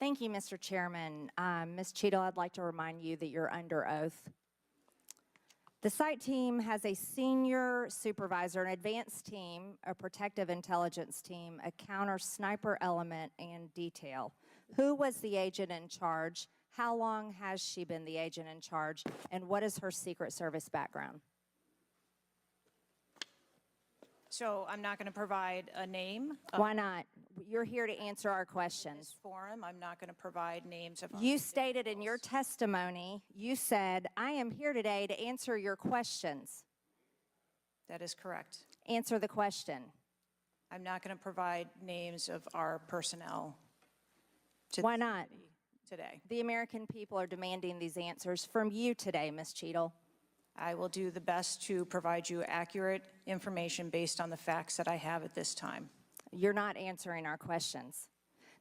Thank you, Mr. Chairman. Ms. Cheatle, I'd like to remind you that you're under oath. The site team has a senior supervisor, an advanced team, a protective intelligence team, a counter sniper element, and detail. Who was the agent in charge? How long has she been the agent in charge? And what is her Secret Service background? So I'm not going to provide a name. Why not? You're here to answer our questions. This forum, I'm not going to provide names of. You stated in your testimony, you said, I am here today to answer your questions. That is correct. Answer the question. I'm not going to provide names of our personnel. Why not? Today. The American people are demanding these answers from you today, Ms. Cheatle. I will do the best to provide you accurate information based on the facts that I have at this time. You're not answering our questions.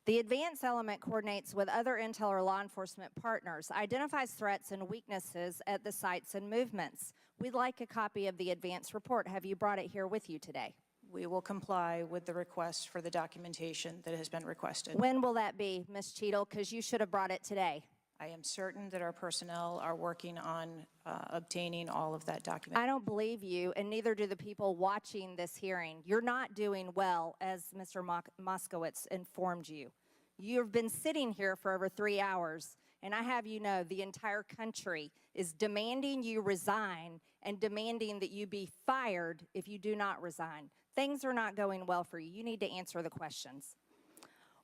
The advance element coordinates with other intel or law enforcement partners, identifies threats and weaknesses at the sites and movements. We'd like a copy of the advance report. Have you brought it here with you today? We will comply with the request for the documentation that has been requested. When will that be, Ms. Cheatle? Because you should have brought it today. I am certain that our personnel are working on obtaining all of that documentation. I don't believe you, and neither do the people watching this hearing. You're not doing well, as Mr. Moskowitz informed you. You've been sitting here for over 3 hours, and I have you know the entire country is demanding you resign and demanding that you be fired if you do not resign. Things are not going well for you. You need to answer the questions.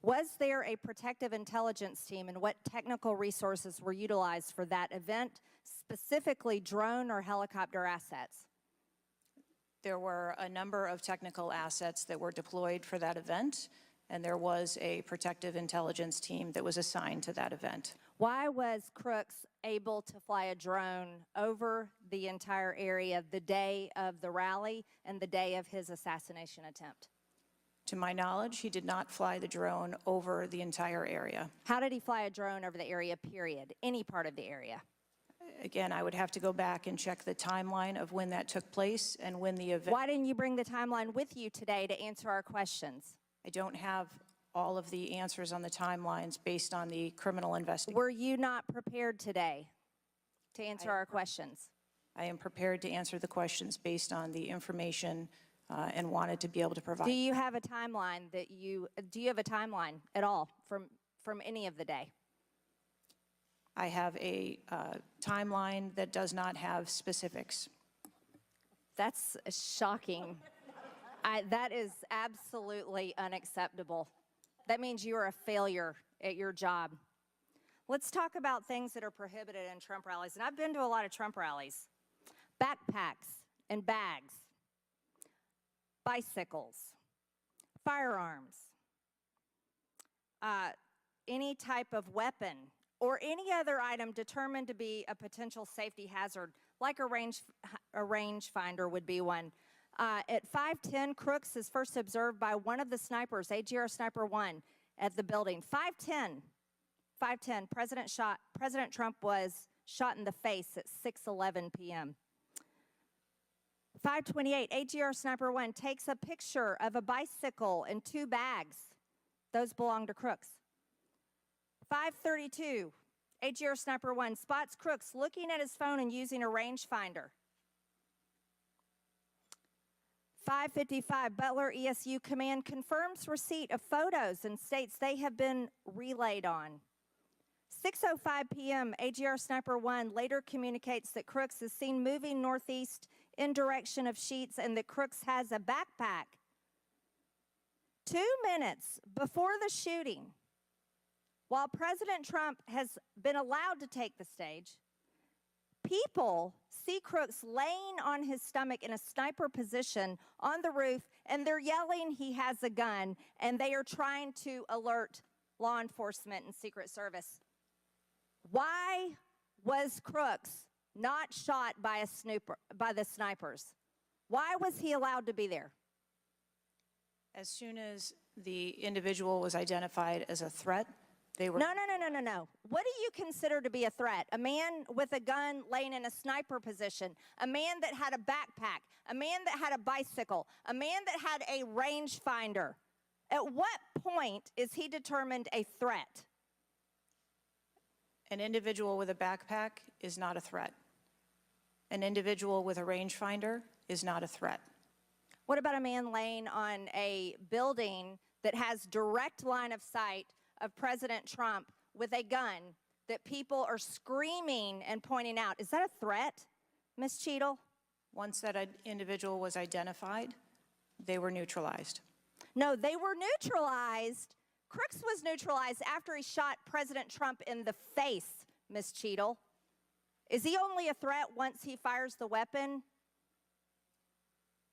Was there a protective intelligence team, and what technical resources were utilized for that event, specifically drone or helicopter assets? There were a number of technical assets that were deployed for that event, and there was a protective intelligence team that was assigned to that event. Why was Crooks able to fly a drone over the entire area the day of the rally and the day of his assassination attempt? To my knowledge, he did not fly the drone over the entire area. How did he fly a drone over the area, period? Any part of the area? Again, I would have to go back and check the timeline of when that took place and when the event. Why didn't you bring the timeline with you today to answer our questions? I don't have all of the answers on the timelines based on the criminal investigation. Were you not prepared today to answer our questions? I am prepared to answer the questions based on the information and wanted to be able to provide. Do you have a timeline that do you have a timeline at all from any of the day? I have a timeline that does not have specifics. That's shocking. That is absolutely unacceptable. That means you are a failure at your job. Let's talk about things that are prohibited in Trump rallies. And I've been to a lot of Trump rallies. Backpacks and bags. Bicycles, firearms, any type of weapon, or any other item determined to be a potential safety hazard, like a rangefinder would be one. At 5:10, Crooks is first observed by one of the snipers, AGR Sniper 1, at the building. 5:10, President Trump was shot in the face at 6:11 p.m. 5:28, AGR Sniper 1 takes a picture of a bicycle and 2 bags. Those belong to Crooks. 5:32, AGR Sniper 1 spots Crooks looking at his phone and using a rangefinder. 5:55, Butler ESU Command confirms receipt of photos and states they have been relayed on. 6:05 p.m., AGR Sniper 1 later communicates that Crooks is seen moving northeast in direction of Sheets and that Crooks has a backpack. 2 minutes before the shooting, while President Trump has been allowed to take the stage, people see Crooks laying on his stomach in a sniper position on the roof, and they're yelling he has a gun, and they are trying to alert law enforcement and Secret Service. Why was Crooks not shot by the snipers? Why was he allowed to be there? As soon as the individual was identified as a threat, they were... No. What do you consider to be a threat? A man with a gun laying in a sniper position, a man that had a backpack, a man that had a bicycle, a man that had a rangefinder. At what point is he determined a threat? An individual with a backpack is not a threat. An individual with a rangefinder is not a threat. What about a man laying on a building that has direct line of sight of President Trump with a gun that people are screaming and pointing out? Is that a threat, Ms. Cheatle? Once that individual was identified, they were neutralized. No, they were neutralized. Crooks was neutralized after he shot President Trump in the face, Ms. Cheatle. Is he only a threat once he fires the weapon?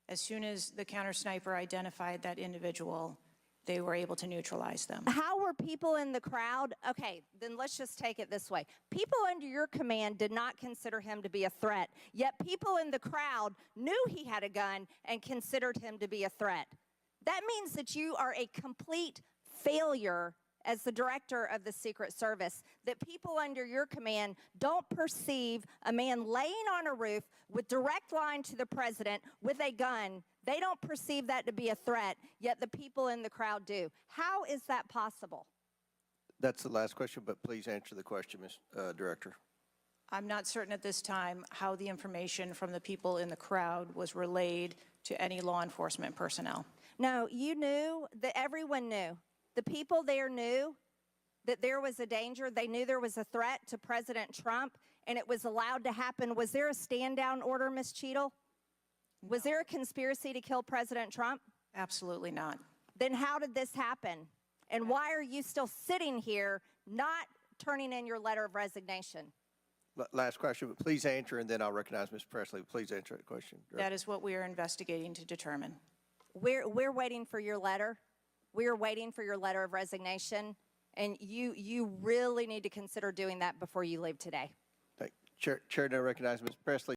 As soon as the counter sniper identified that individual, they were able to neutralize them. How were people in the crowd? Okay, then let's just take it this way. People under your command did not consider him to be a threat, yet people in the crowd knew he had a gun and considered him to be a threat. That means that you are a complete failure as the director of the Secret Service, that people under your command don't perceive a man laying on a roof with direct line to the president with a gun. They don't perceive that to be a threat, yet the people in the crowd do. How is that possible? That's the last question, but please answer the question, Ms. Director. I'm not certain at this time how the information from the people in the crowd was relayed to any law enforcement personnel. No, you knew, that everyone knew. The people there knew that there was a danger. They knew there was a threat to President Trump, and it was allowed to happen. Was there a stand-down order, Ms. Cheatle? No. Was there a conspiracy to kill President Trump? Absolutely not. Then how did this happen? And why are you still sitting here not turning in your letter of resignation? Last question, but please answer, and then I'll recognize Ms. Presley. Please answer the question. That is what we are investigating to determine. We're waiting for your letter. We are waiting for your letter of resignation, and you really need to consider doing that before you leave today. Chair now recognizes Ms. Presley.